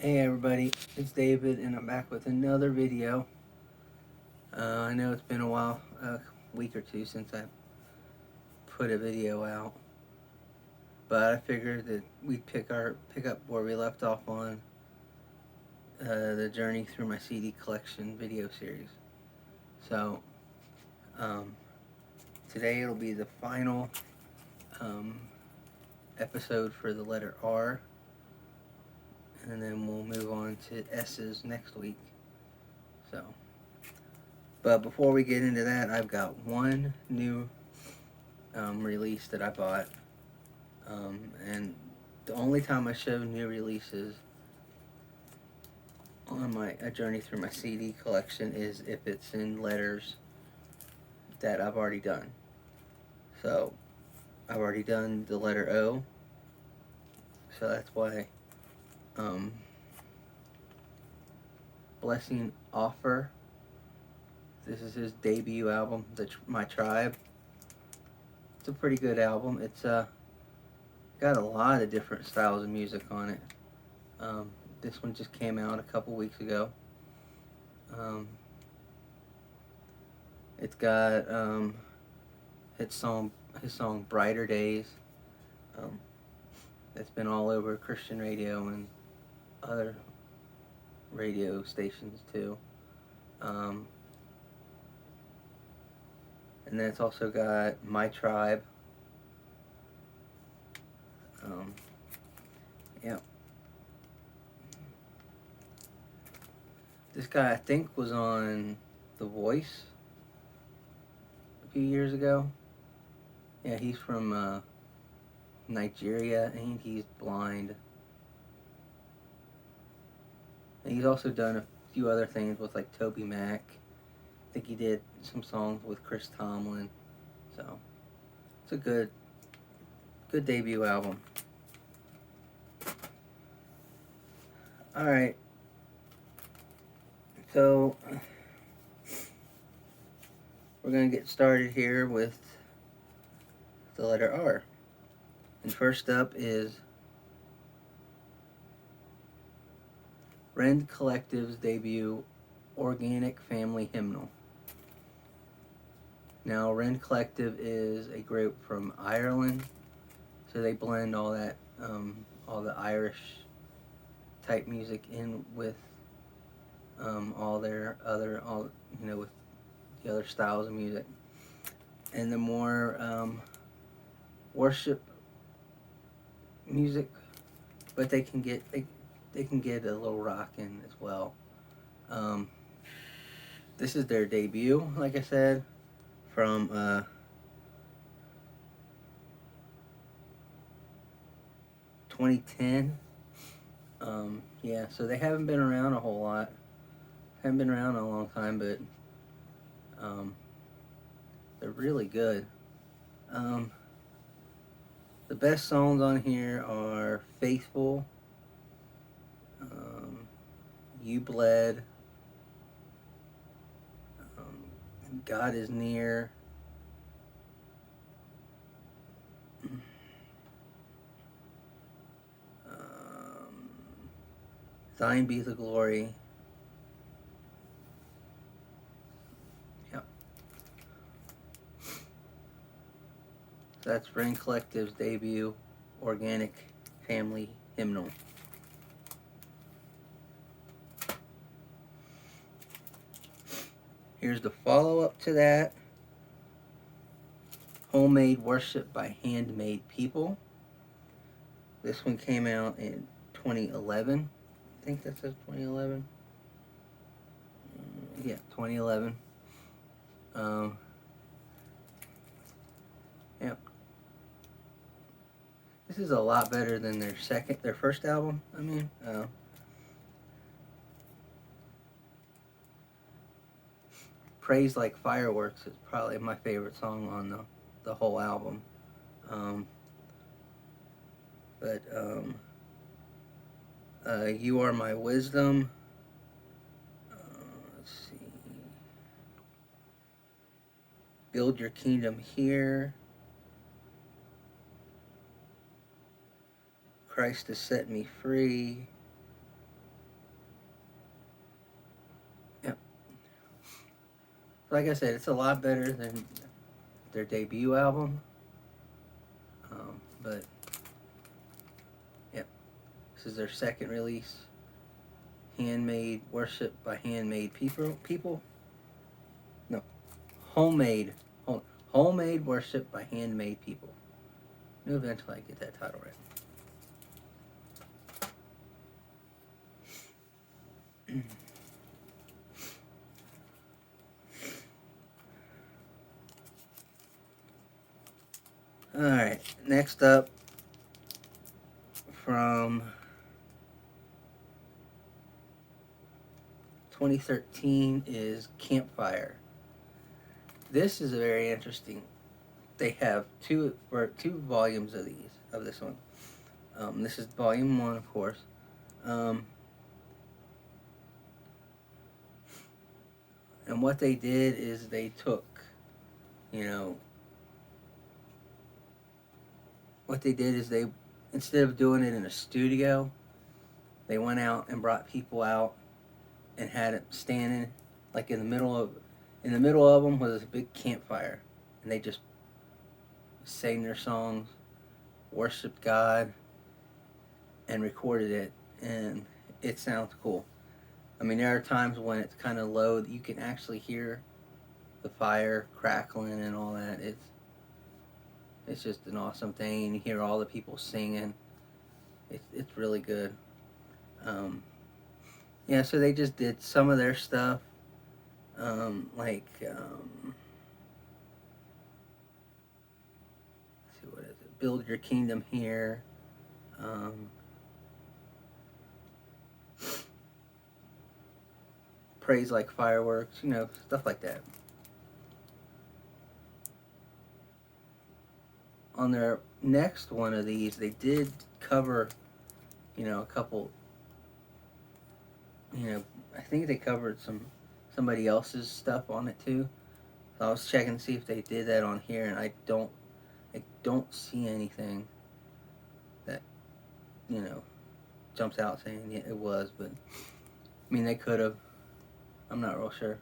Hey everybody, it's David and I'm back with another video. I know it's been a while, a week or two since I put a video out, but I figured that we'd pick up where we left off on the journey through my CD collection video series. So um, today it'll be the final um, episode for the letter R, and then we'll move on to S's next week. So. But before we get into that, I've got one new release that I bought. And the only time I show new releases on my A Journey Through My CD collection is if it's in letters that I've already done. So I've already done the letter O, so that's why Blessing Offer. This is his debut album, My Tribe. It's a pretty good album. It's got a lot of different styles of music on it. This one just came out a couple weeks ago. It's got his song Brighter Days. It's been all over Christian radio and other radio stations too. And then it's also got My Tribe. Yeah. This guy I think was on The Voice a few years ago. Yeah, he's from Nigeria and he's blind. And he's also done a few other things with like Toby Mac. I think he did some songs with Chris Tomlin. So it's a good debut album. Alright. So we're going to get started here with the letter R. And first up is Rend Collective's debut Organic Family Hymnal. Now, Rend Collective is a group from Ireland, so they blend all that, all the Irish type music in with all their other, with the other styles of music, and the more worship music, but they can get a little rock in as well. This is their debut, like I said, from 2010. Yeah, so they haven't been around a whole lot. Haven't been around a long time, but they're really good. The best songs on here are Faithful, You Bled, God is Near, Thine Be the Glory. Yep. So that's Rend Collective's debut Organic Family Hymnal. Here's the follow-up to that. Homemade Worship by Handmade People. This one came out in 2011. I think that says 2011. Yeah, 2011. Yep. This is a lot better than their first album. Praise Like Fireworks is probably my favorite song on the whole album. But You Are My Wisdom. Let's see. Build Your Kingdom Here. Christ Has Set Me Free. like I said, it's a lot better than their debut album. But yep, this is their second release. Handmade Worship by Handmade People. No, Homemade. Homemade Worship by Handmade People. Maybe eventually I get that title right. Alright, next up from 2013 is Campfire. This is very interesting. They have two volumes of this one. This is volume 1, of course. And what they did is they took, what they did is they, instead of doing it in a studio, they went out and brought people out and had it standing like in the middle of them was a big campfire, and they just sang their songs, worshiped God, and recorded it, and it sounds cool. I mean, there are times when it's kind of low that you can actually hear the fire crackling and all that. It's just an awesome thing, and you hear all the people singing. It's really good. Yeah, so they just did some of their stuff, let's see, what is it? Build Your Kingdom Here. Praise Like Fireworks, stuff like that. On their next one of these, they did cover, a couple, I think they covered somebody else's stuff on it too. So I was checking to see if they did that on here, and I don't see anything that, jumps out saying yeah, it was, but I mean, they could have. I'm not real sure.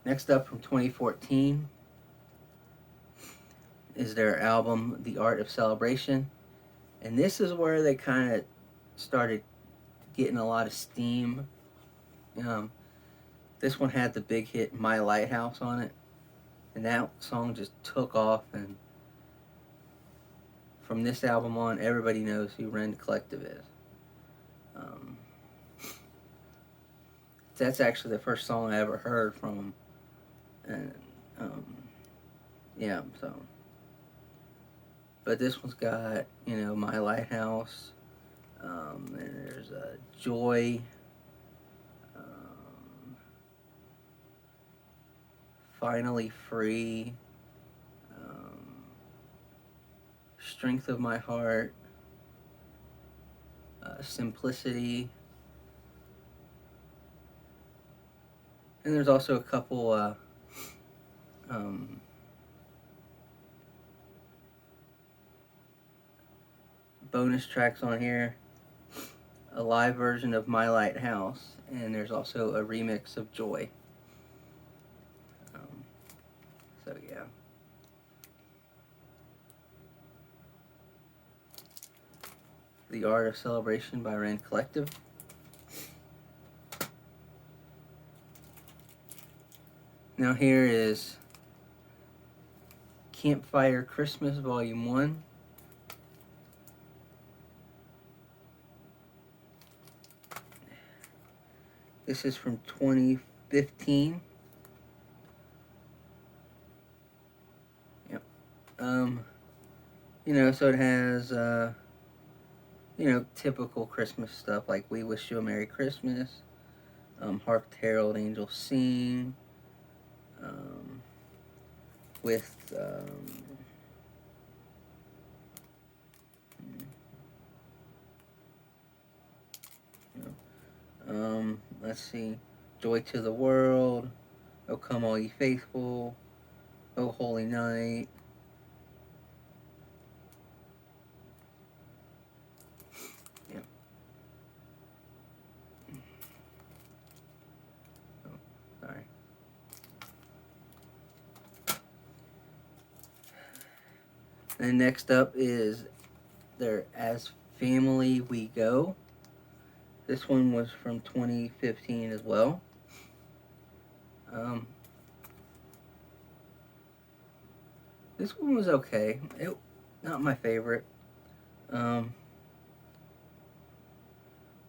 Next up from 2014 is their album, The Art of Celebration. And this is where they kind of started getting a lot of steam. This one had the big hit My Lighthouse on it. And that song just took off. And from this album on, everybody knows who Rend Collective is. That's actually the first song I ever heard from them. And yeah, so. But this one's got, My Lighthouse, and there's Joy, Finally Free, Strength of My Heart, Simplicity, and there's also a couple bonus tracks on here. A live version of My Lighthouse, and there's also a remix of Joy. So yeah. The Art of Celebration by Rend Collective. Now here is Campfire Christmas Volume 1. This is from 2015. Yep. So it has, typical Christmas stuff like We Wish You a Merry Christmas, Hark the Herald Angels Sing, with, let's see, Joy to the World, O Come All Ye Faithful, O Holy Night. Yeah. Oh, sorry. And next up is their As Family We Go. This one was from 2015 as well. This one was okay. Not my favorite.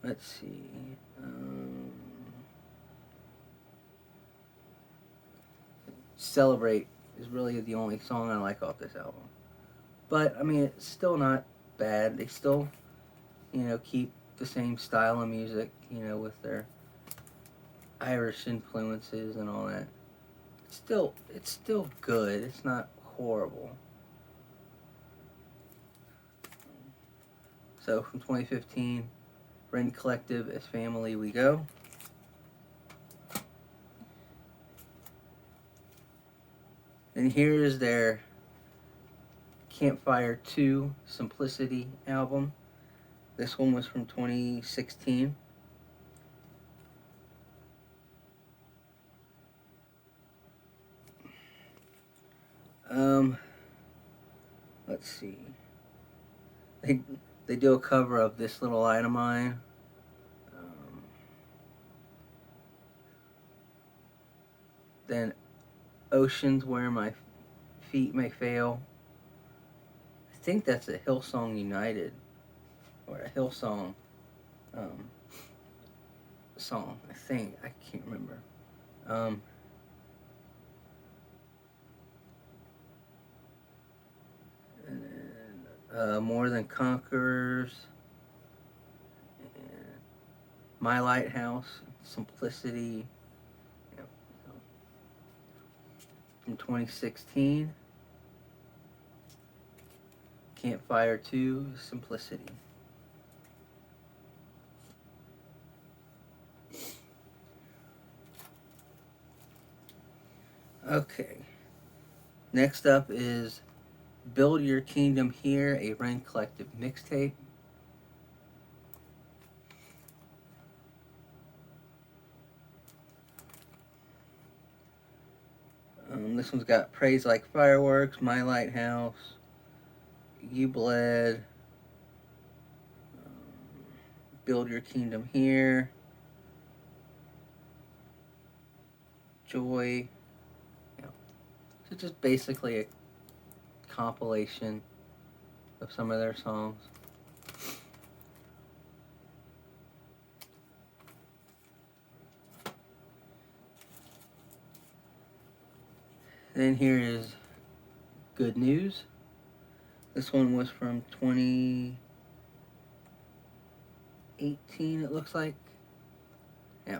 Let's see. Celebrate is really the only song I like off this album. But I mean, it's still not bad. They still, keep the same style of music, with their Irish influences and all that. It's still good. It's not horrible. So from 2015, Rend Collective, As Family We Go. And here is their Campfire 2 Simplicity album. This one was from 2016. Let's see. They do a cover of This Little Light of Mine. Then Oceans Where My Feet May Fail. I think that's a Hillsong United or a Hillsong song. I think. I can't remember. And then More Than Conquerors. And My Lighthouse. Simplicity. From 2016. Campfire 2 Simplicity. Okay. Next up is Build Your Kingdom Here, a Rend Collective mixtape. This one's got Praise Like Fireworks, My Lighthouse, You Bled, Build Your Kingdom Here, Joy. So just basically a compilation of some of their songs. Then here is Good News. This one was from 2018, it looks like. Yeah.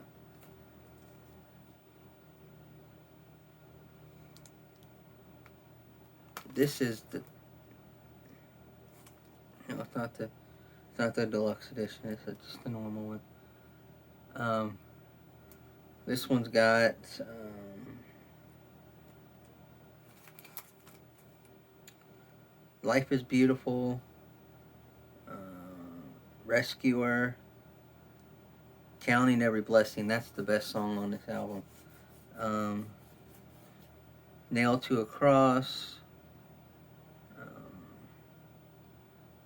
This is the... No, it's not the deluxe edition. It's just the normal one. This one's got Life is Beautiful, Rescuer, Counting Every Blessing. That's the best song on this album. Nailed to a Cross,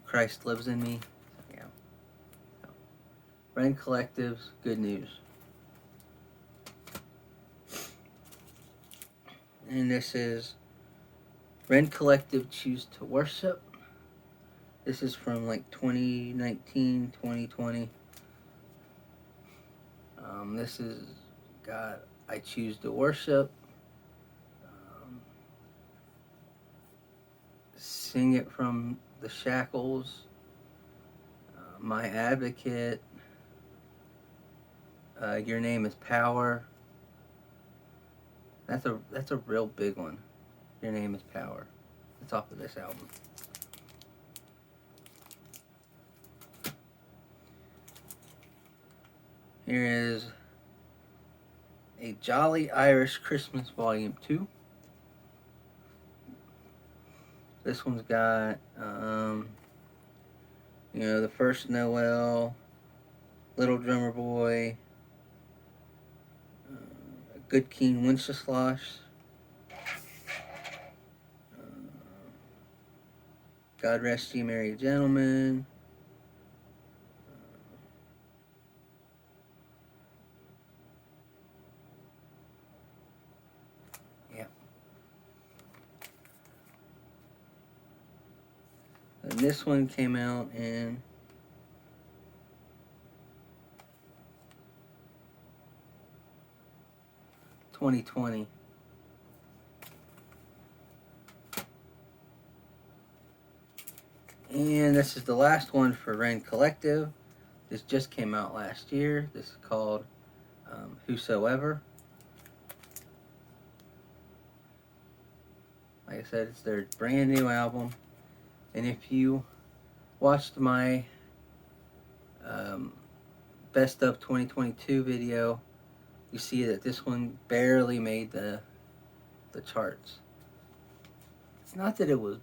Christ Lives in Me. Yeah. Rend Collective's Good News. And this is Rend Collective Choose to Worship. This is from like 2019, 2020. This is got I Choose to Worship. Sing It From the Shackles. My Advocate. Your Name is Power. That's a real big one. Your Name is Power. It's off of this album. Here is A Jolly Irish Christmas Volume 2. This one's got, The First Noel, Little Drummer Boy, Good King Wenceslas, God Rest Ye Merry Gentlemen, and this one came out in 2020. And this is the last one for Ren Collective. This just came out last year. This is called Whosoever. Like I said, it's their brand new album. And if you watched my Best of 2022 video, you see that this one barely made the charts. It's not that it was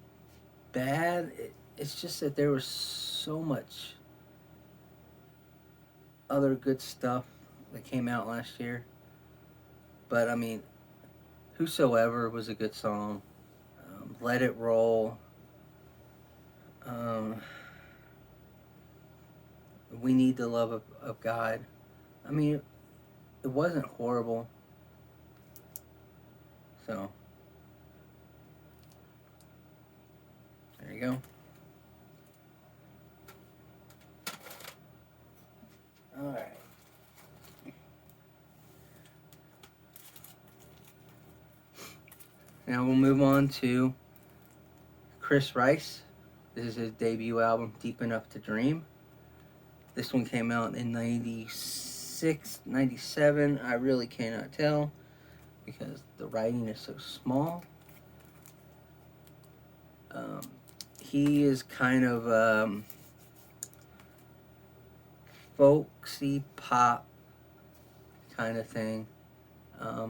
bad, it's just that there was so much other good stuff that came out last year. But I mean, Whosoever was a good song. Let It Roll. We Need the Love of God. I mean, it wasn't horrible. So, there you go. Alright. Now we'll move on to Chris Rice. This is his debut album, Deep Enough to Dream. This one came out in 96, 97. I really cannot tell because the writing is so small. He is kind of folksy pop kind of thing. I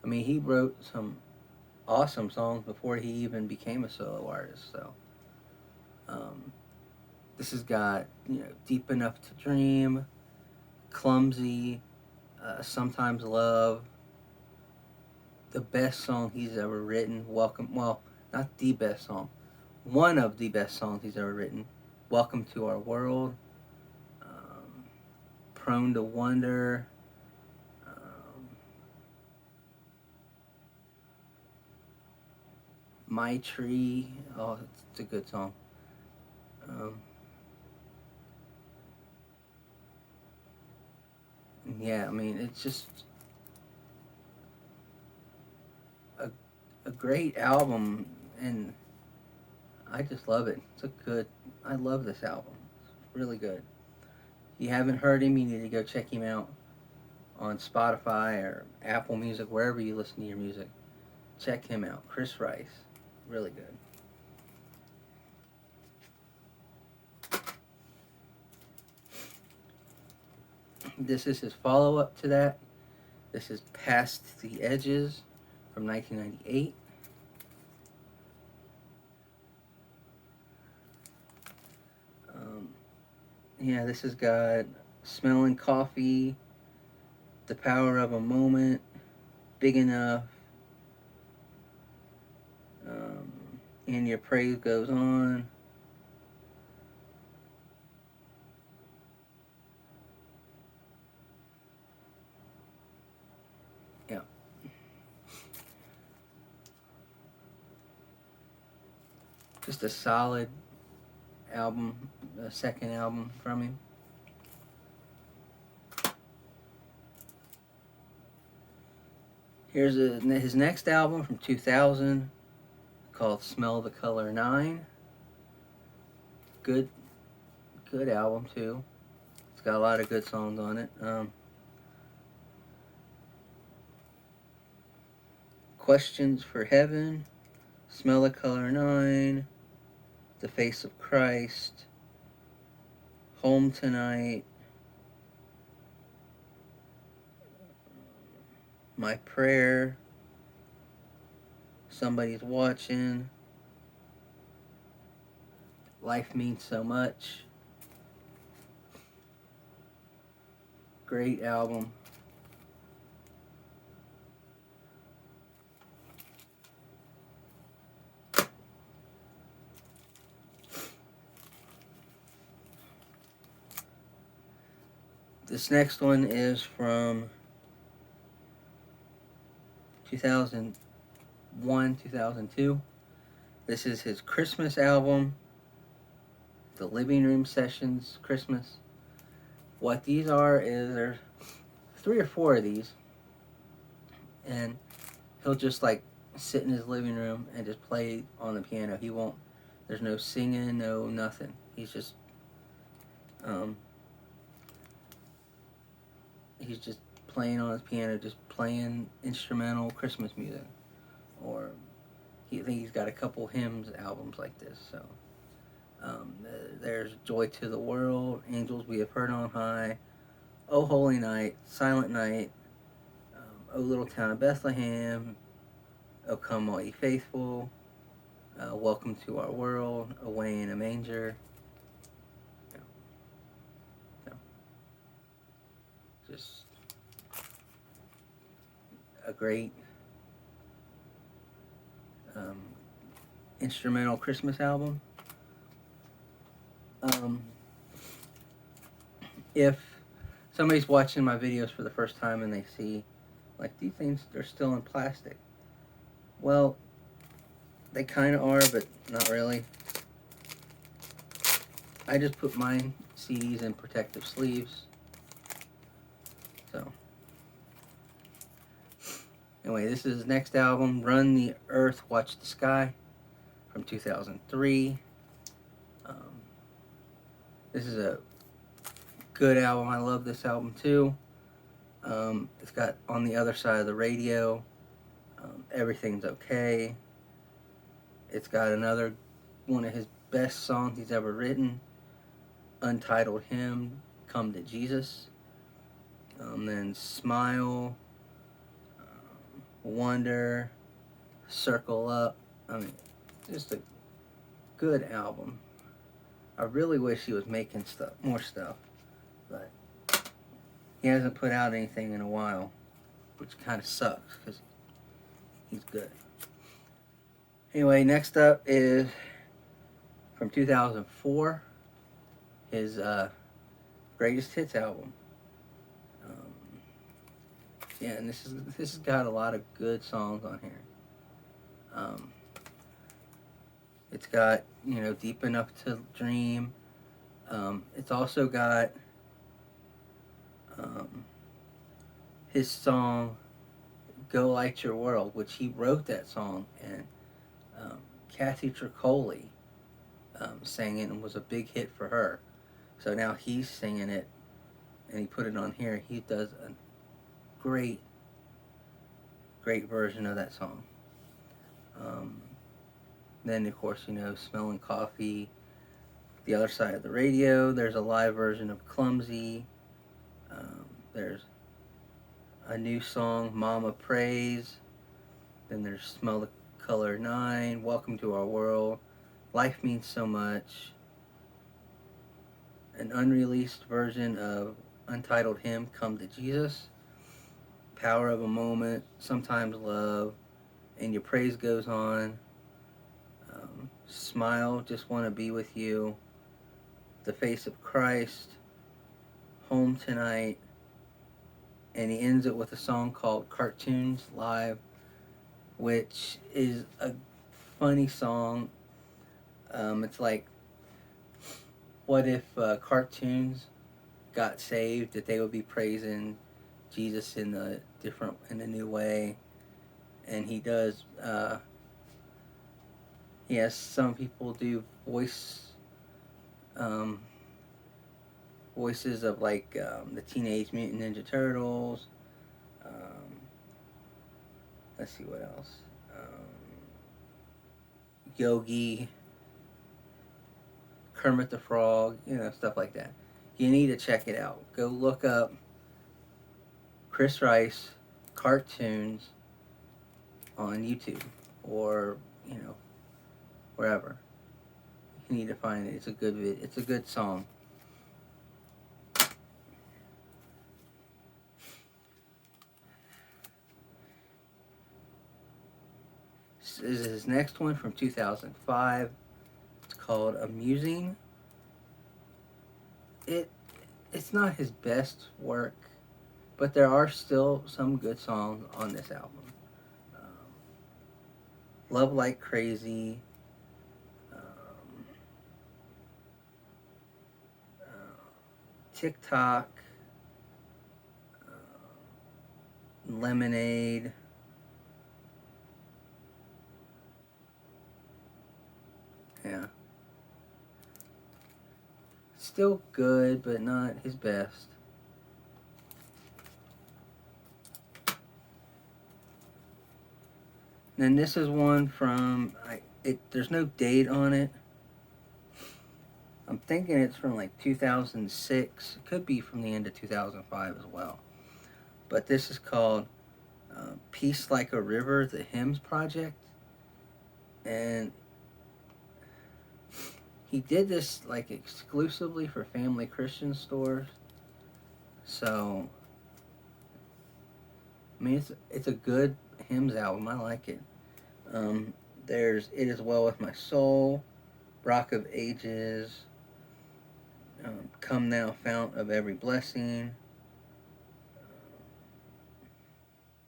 mean, he wrote some awesome songs before he even became a solo artist. So, this has got, Deep Enough to Dream, Clumsy, Sometimes Love, the best song he's ever written, Welcome, well, not the best song, one of the best songs he's ever written, Welcome to Our World, Prone to Wonder, My Tree. Oh, it's a good song. Yeah, I mean, it's just a great album, and I just love it. I love this album. It's really good. If you haven't heard him, you need to go check him out on Spotify or Apple Music, wherever you listen to your music. Check him out. Chris Rice. Really good. This is his follow-up to that. This is Past the Edges from 1998. Yeah, this has got Smelling Coffee, The Power of a Moment, Big Enough, and Your Praise Goes On. Yeah. Just a solid album, a second album from him. Here's his next album from 2000 called Smell the Color 9. Good album too. It's got a lot of good songs on it. Questions for Heaven, Smell the Color 9, The Face of Christ, Home Tonight, My Prayer, Somebody's Watching, Life Means So Much. Great album. This next one is from 2001, 2002. This is his Christmas album, The Living Room Sessions Christmas. What these are is there's 3 or 4 of these, and he'll just like sit in his living room and just play on the piano. He won't, there's no singing, no nothing. He's just playing on his piano, just playing instrumental Christmas music. Or I think he's got a couple hymns albums like this. So there's Joy to the World, Angels We Have Heard on High, Oh Holy Night, Silent Night, O Little Town of Bethlehem, O Come All Ye Faithful, Welcome to Our World, Away in a Manger. Just a great instrumental Christmas album. If somebody's watching my videos for the first time and they see, like, these things, they're still in plastic. Well, they kind of are, but not really. I just put my CDs in protective sleeves. So, anyway, this is his next album, Run the Earth, Watch the Sky, from 2003. This is a good album. I love this album too. It's got On the Other Side of the Radio, Everything's Okay. It's got another one of his best songs he's ever written, Untitled Hymn, Come to Jesus. Then Smile, Wonder, Circle Up. I mean, just a good album. I really wish he was making more stuff, but he hasn't put out anything in a while, which kind of sucks because he's good. Anyway, next up is from 2004, his greatest hits album. Yeah, and this has got a lot of good songs on here. It's got, Deep Enough to Dream. It's also got his song Go Light Your World, which he wrote that song, and Kathy Tricoli sang it and was a big hit for her. So now he's singing it, and he put it on here. He does a great version of that song. Then, of course, Smelling Coffee, The Other Side of the Radio. There's a live version of Clumsy. There's a new song, Mama Praise. Then there's Smell the Color 9, Welcome to Our World, Life Means So Much. An unreleased version of Untitled Hymn, Come to Jesus. Power of a Moment, Sometimes Love, And Your Praise Goes On. Smile, Just Want to Be With You. The Face of Christ. Home Tonight. And he ends it with a song called Cartoons Live, which is a funny song. It's like, what if cartoons got saved, that they would be praising Jesus in a new way. And he does, yes, some people do voices of, like, the Teenage Mutant Ninja Turtles. Let's see what else. Yogi, Kermit the Frog, stuff like that. You need to check it out. Go look up Chris Rice, cartoons on YouTube or, you know, wherever. You need to find it. It's a good it's a good song. This is his next one from 2005. It's called Amusing. It's not his best work, but there are still some good songs on this album. Um, Love Like Crazy. Um, TikTok. Lemonade. Yeah. Still good, but not his best. Then this is one from there's no date on it. I'm thinking it's from like 2006. It could be from the end of 2005 as well. But this is called Peace Like a River, the Hymns Project. And he did this like exclusively for Family Christian stores. So, I mean, it's a good hymns album. I like it. There's It Is Well With My Soul, Rock of Ages, Come Thou Fount of Every Blessing,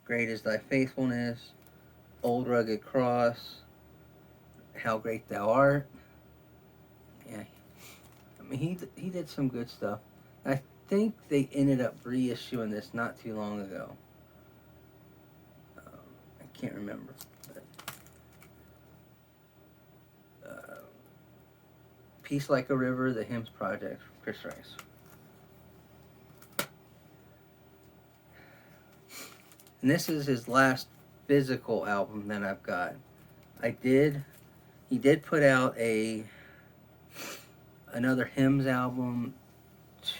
Great Is Thy Faithfulness, Old Rugged Cross, How Great Thou Art. Yeah, I mean, he did some good stuff. I think they ended up reissuing this not too long ago. I can't remember. Peace Like a River, the Hymns Project, Chris Rice. And this is his last physical album that I've got. He did put out another hymns album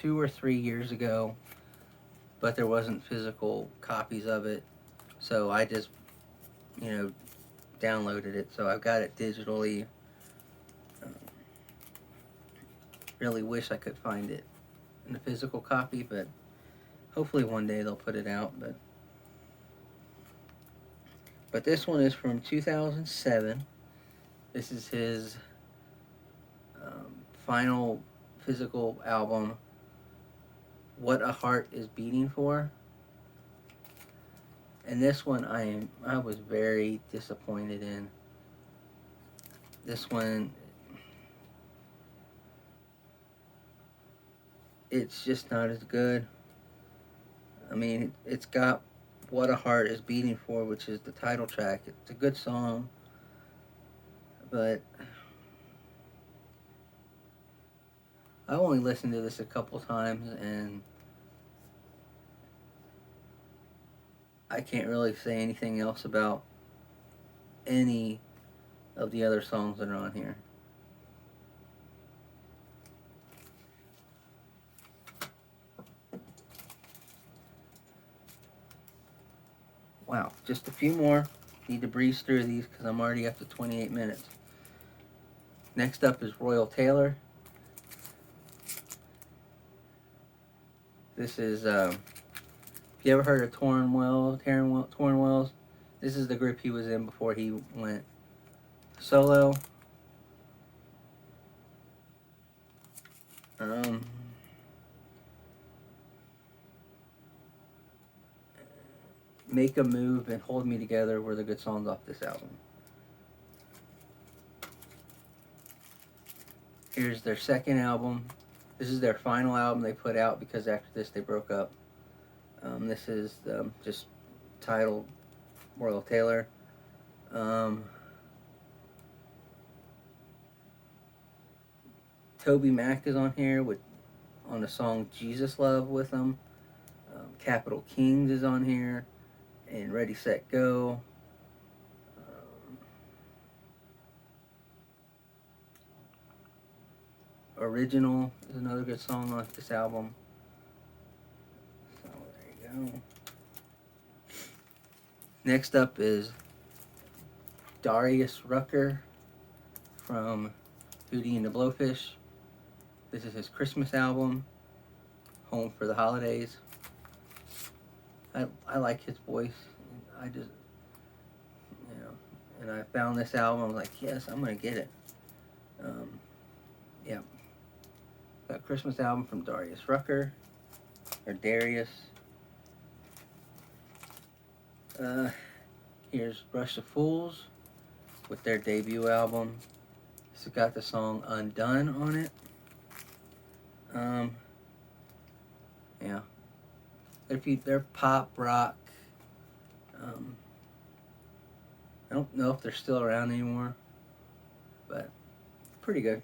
2 or 3 years ago, but there wasn't physical copies of it. So I just, downloaded it. So I've got it digitally. Really wish I could find it in a physical copy, but hopefully one day they'll put it out. But this one is from 2007. This is his final physical album, What a Heart is Beating For. And this one I was very disappointed in. This one, it's just not as good. I mean, it's got What a Heart is Beating For, which is the title track. It's a good song, but I only listened to this a couple times, and I can't really say anything else about any of the other songs that are on here. Wow, just a few more. Need to breeze through these because I'm already up to 28 minutes. Next up is Royal Taylor. This is, if you ever heard of Torrin Wells, this is the group he was in before he went solo. Make a Move and Hold Me Together were the good songs off this album. Here's their second album. This is their final album they put out because after this they broke up. This is just titled Royal Taylor. Toby Mac is on here on the song Jesus Love with them. Capital Kings is on here. And Ready, Set, Go. Original is another good song on this album. So there you go. Next up is Darius Rucker from Hootie and the Blowfish. This is his Christmas album, Home for the Holidays. I like his voice. I just, and I found this album. I was like, yes, I'm gonna get it. Yeah, that Christmas album from Darius Rucker, or Darius. Here's Rush of Fools with their debut album. It's got the song Undone on it. Yeah, they're pop rock. I don't know if they're still around anymore, but pretty good.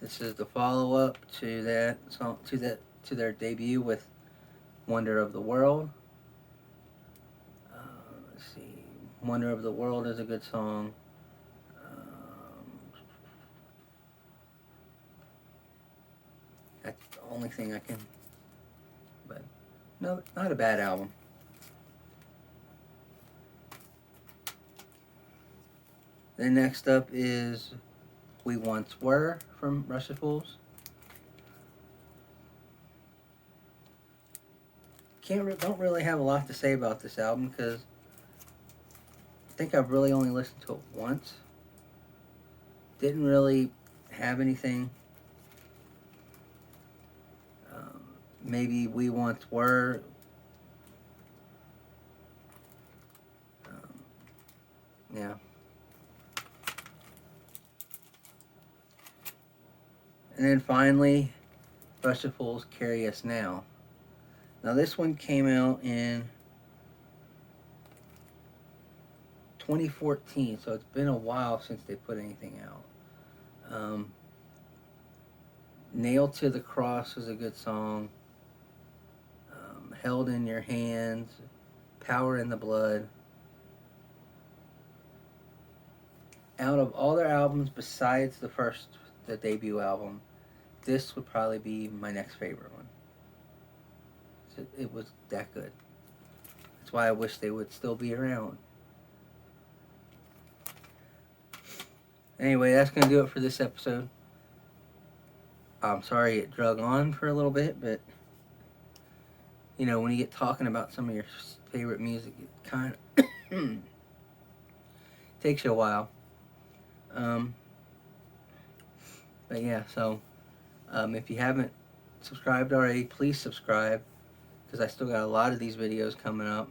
This is the follow-up to that song, to their debut with Wonder of the World. Let's see, Wonder of the World is a good song. That's the only thing I can, but no, not a bad album. Then next up is We Once Were from Rush of Fools. Don't really have a lot to say about this album because I think I've really only listened to it once. Didn't really have anything. Maybe We Once Were. Yeah. And then finally, Rush of Fools, Carry Us Now. Now this one came out in 2014, so it's been a while since they put anything out. Nailed to the Cross is a good song. Held in Your Hands, Power in the Blood. Out of all their albums besides the debut album, this would probably be my next favorite one. It was that good. That's why I wish they would still be around. Anyway, that's going to do it for this episode. I'm sorry it drug on for a little bit, but when you get talking about some of your favorite music, it kind of takes you a while. But yeah, so if you haven't subscribed already, please subscribe because I still got a lot of these videos coming up.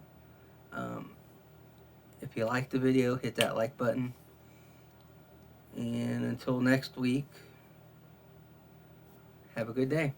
If you like the video, hit that like button. And until next week, have a good day.